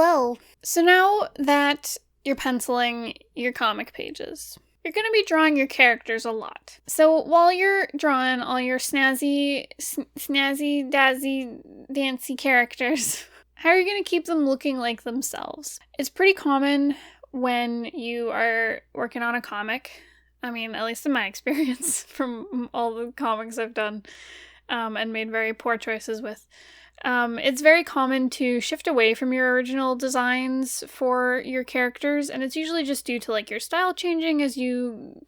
Hello. So now that you're penciling your comic pages, you're going to be drawing your characters a lot. So while you're drawing all your snazzy, dancy characters, how are you going to keep them looking like themselves? It's pretty common when you are working on a comic. I mean, at least in my experience from all the comics I've done and made very poor choices with. It's very common to shift away from your original designs for your characters, and it's usually just due to like your style changing as you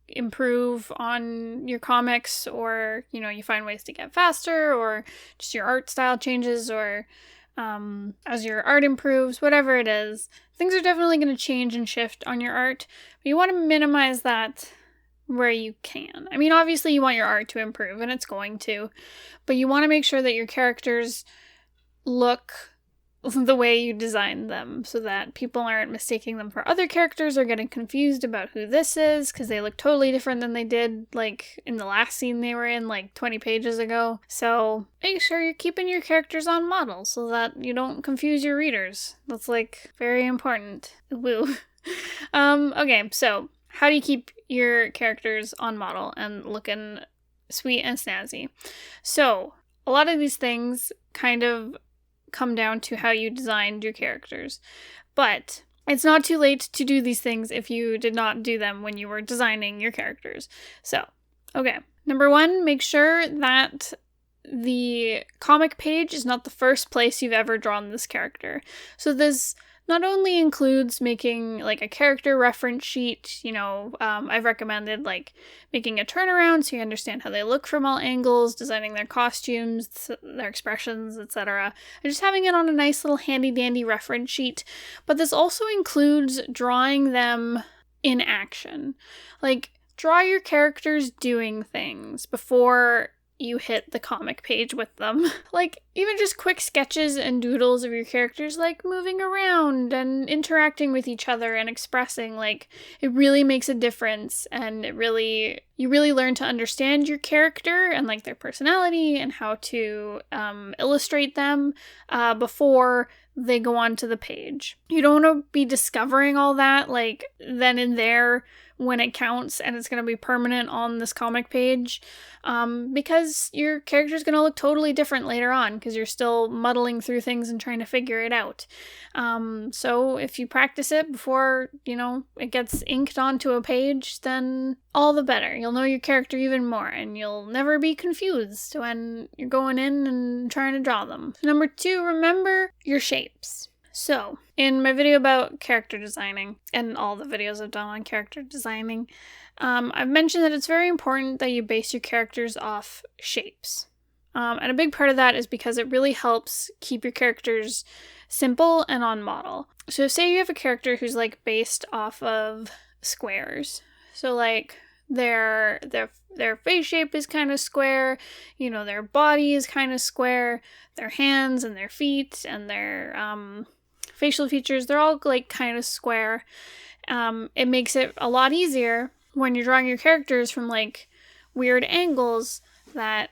improve on your comics, or you find ways to get faster, or just your art style changes, or as your art improves, whatever it is. Things are definitely going to change and shift on your art, but you want to minimize that where you can. I mean, obviously you want your art to improve, and it's going to, but you want to make sure that your characters look the way you designed them, so that people aren't mistaking them for other characters or getting confused about who this is, because they look totally different than they did, like, in the last scene they were in, like, 20 pages ago. So make sure you're keeping your characters on model so that you don't confuse your readers. That's, like, very important. Woo. Okay, so how do you keep your characters on model and looking sweet and snazzy? So, a lot of these things kind of come down to how you designed your characters. But it's not too late to do these things if you did not do them when you were designing your characters. So, okay. Number 1, make sure that the comic page is not the first place you've ever drawn this character. So this not only includes making like a character reference sheet, I've recommended like making a turnaround so you understand how they look from all angles, designing their costumes, their expressions, etc. And just having it on a nice little handy dandy reference sheet. But this also includes drawing them in action. Like, draw your characters doing things before you hit the comic page with them. Like, even just quick sketches and doodles of your characters, like moving around and interacting with each other and expressing, like, it really makes a difference, and you really learn to understand your character and like their personality and how to illustrate them before they go onto the page. You don't want to be discovering all that like then and there when it counts and it's going to be permanent on this comic page, because your character is going to look totally different later on because you're still muddling through things and trying to figure it out. So if you practice it before, it gets inked onto a page, then all the better. You'll know your character even more, and you'll never be confused when you're going in and trying to draw them. Number 2, remember your shapes. So, in my video about character designing, and all the videos I've done on character designing, I've mentioned that it's very important that you base your characters off shapes. And a big part of that is because it really helps keep your characters simple and on model. So say you have a character who's like based off of squares. So like their face shape is kind of square, their body is kind of square, their hands and their feet and their facial features, they're all like kind of square. It makes it a lot easier when you're drawing your characters from like weird angles that,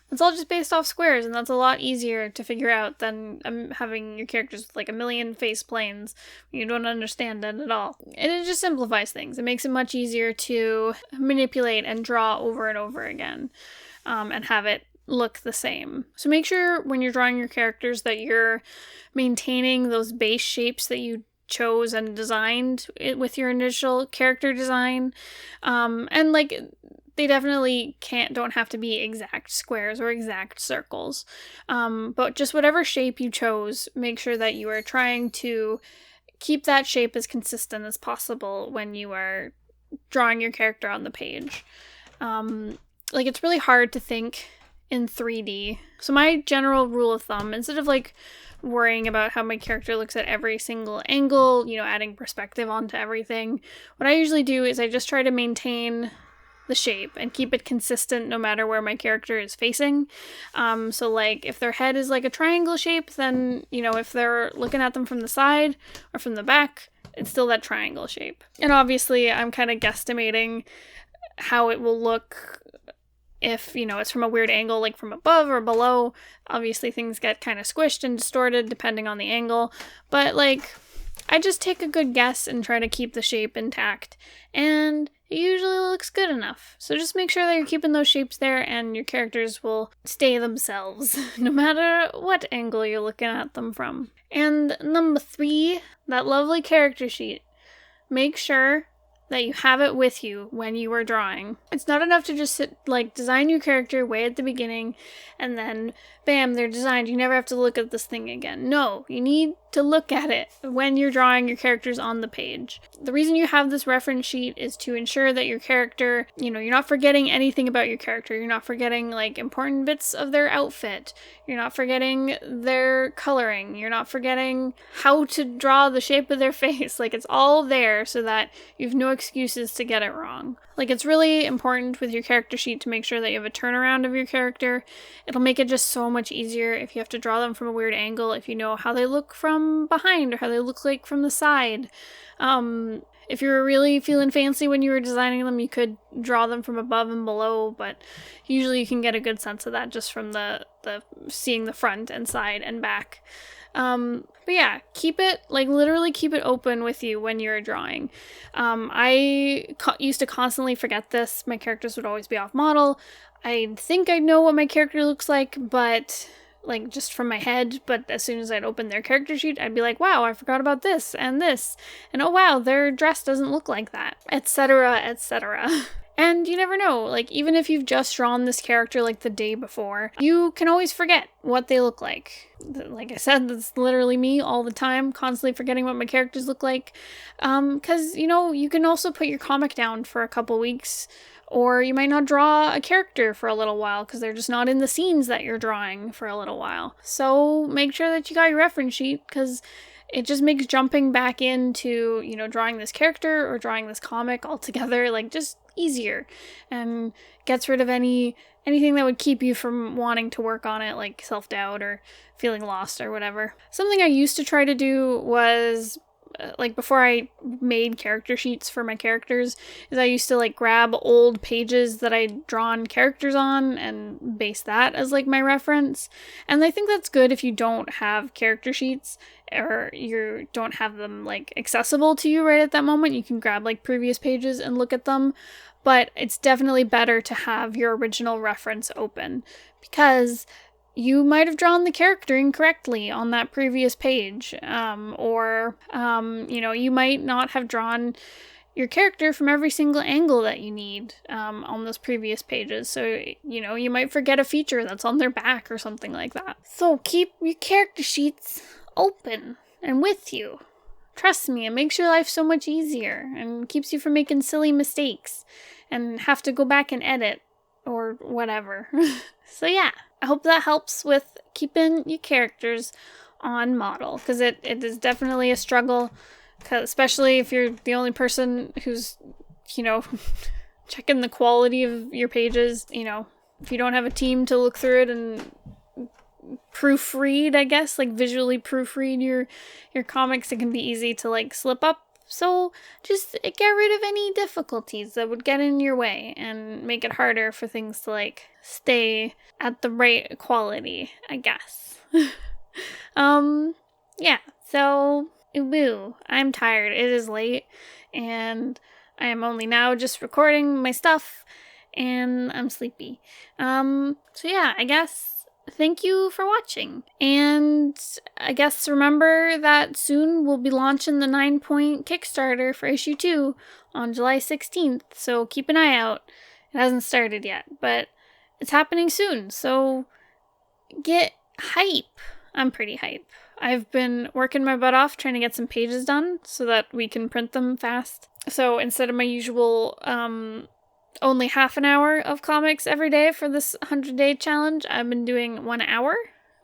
it's all just based off squares, and that's a lot easier to figure out than having your characters with like a million face planes. You don't understand it at all. And it just simplifies things. It makes it much easier to manipulate and draw over and over again, and have it look the same. So make sure when you're drawing your characters that you're maintaining those base shapes that you chose and designed with your initial character design. And like, they definitely don't have to be exact squares or exact circles. But just whatever shape you chose, make sure that you are trying to keep that shape as consistent as possible when you are drawing your character on the page. Like, it's really hard to think in 3D. So my general rule of thumb, instead of like worrying about how my character looks at every single angle, adding perspective onto everything, what I usually do is I just try to maintain the shape and keep it consistent no matter where my character is facing. So like if their head is like a triangle shape, then if they're looking at them from the side or from the back, it's still that triangle shape. And obviously I'm kind of guesstimating how it will look if, it's from a weird angle, like from above or below. Obviously, things get kind of squished and distorted depending on the angle. But, I just take a good guess and try to keep the shape intact. And it usually looks good enough. So just make sure that you're keeping those shapes there and your characters will stay themselves, no matter what angle you're looking at them from. And number 3, that lovely character sheet. Make sure that you have it with you when you are drawing. It's not enough to just design your character way at the beginning and then bam, they're designed. You never have to look at this thing again. No, you need to look at it when you're drawing your characters on the page. The reason you have this reference sheet is to ensure that your character, you're not forgetting anything about your character. You're not forgetting important bits of their outfit. You're not forgetting their coloring. You're not forgetting how to draw the shape of their face. It's all there so that you have no excuses to get it wrong. It's really important with your character sheet to make sure that you have a turnaround of your character. It'll make it just so much easier if you have to draw them from a weird angle, if you know how they look from behind or how they look like from the side. If you were really feeling fancy when you were designing them, you could draw them from above and below, but usually you can get a good sense of that just from the seeing the front and side and back. But yeah, keep it, literally keep it open with you when you're drawing. I used to constantly forget this. My characters would always be off model. I think I know what my character looks like, but just from my head, but as soon as I'd open their character sheet, I'd be like, wow, I forgot about this, and oh wow, their dress doesn't look like that, etc., etc. And you never know, even if you've just drawn this character the day before, you can always forget what they look like. Like I said, that's literally me all the time, constantly forgetting what my characters look like. Because, you can also put your comic down for a couple weeks, or you might not draw a character for a little while because they're just not in the scenes that you're drawing for a little while. So make sure that you got your reference sheet, because it just makes jumping back into, drawing this character or drawing this comic all together, just easier, and gets rid of anything that would keep you from wanting to work on it, like self-doubt or feeling lost or whatever. Something I used to try to do was, before I made character sheets for my characters, is I used to grab old pages that I'd drawn characters on and base that as my reference. And I think that's good if you don't have character sheets or you don't have them accessible to you right at that moment. You can grab previous pages and look at them, but it's definitely better to have your original reference open, because you might have drawn the character incorrectly on that previous page, or you might not have drawn your character from every single angle that you need on those previous pages. So, you might forget a feature that's on their back or something like that. So keep your character sheets open and with you. Trust me, it makes your life so much easier and keeps you from making silly mistakes and have to go back and edit or whatever. So yeah, I hope that helps with keeping your characters on model, because it is definitely a struggle, especially if you're the only person who's, checking the quality of your pages. If you don't have a team to look through it and proofread, I guess, visually proofread your comics, it can be easy to slip up. So just get rid of any difficulties that would get in your way and make it harder for things to stay at the right quality, I guess. Yeah, so woo, I'm tired. It is late and I am only now just recording my stuff and I'm sleepy. So yeah, I guess thank you for watching. And I guess remember that soon we'll be launching the 9-point Kickstarter for issue 2 on July 16th. So keep an eye out. It hasn't started yet, but it's happening soon. So get hype. I'm pretty hype. I've been working my butt off trying to get some pages done so that we can print them fast. So instead of my usual only half an hour of comics every day for this 100-day challenge, I've been doing 1 hour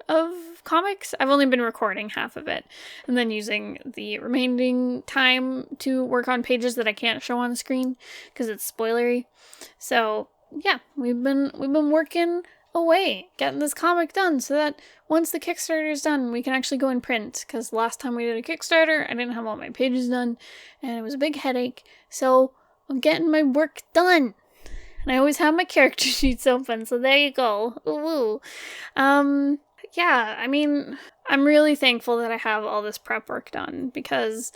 of comics. I've only been recording half of it and then using the remaining time to work on pages that I can't show on screen because it's spoilery. So yeah, we've been working away getting this comic done so that once the Kickstarter is done, we can actually go and print, because last time we did a Kickstarter, I didn't have all my pages done and it was a big headache. So I'm getting my work done. And I always have my character sheets open, so there you go. Ooh. Yeah, I mean, I'm really thankful that I have all this prep work done because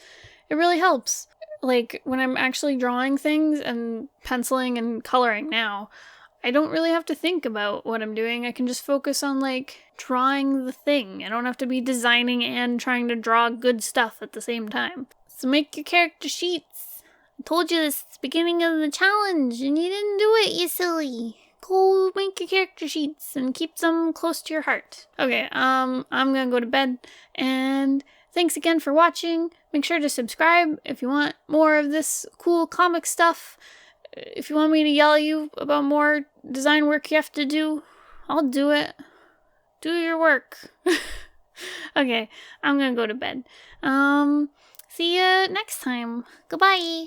it really helps. Like, when I'm actually drawing things and penciling and coloring now, I don't really have to think about what I'm doing. I can just focus on, like, drawing the thing. I don't have to be designing and trying to draw good stuff at the same time. So make your character sheets. I told you this at the beginning of the challenge, and you didn't do it, you silly. Go make your character sheets and keep them close to your heart. Okay, I'm gonna go to bed, and thanks again for watching. Make sure to subscribe if you want more of this cool comic stuff. If you want me to yell at you about more design work you have to do, I'll do it. Do your work. Okay, I'm gonna go to bed. See you next time. Goodbye.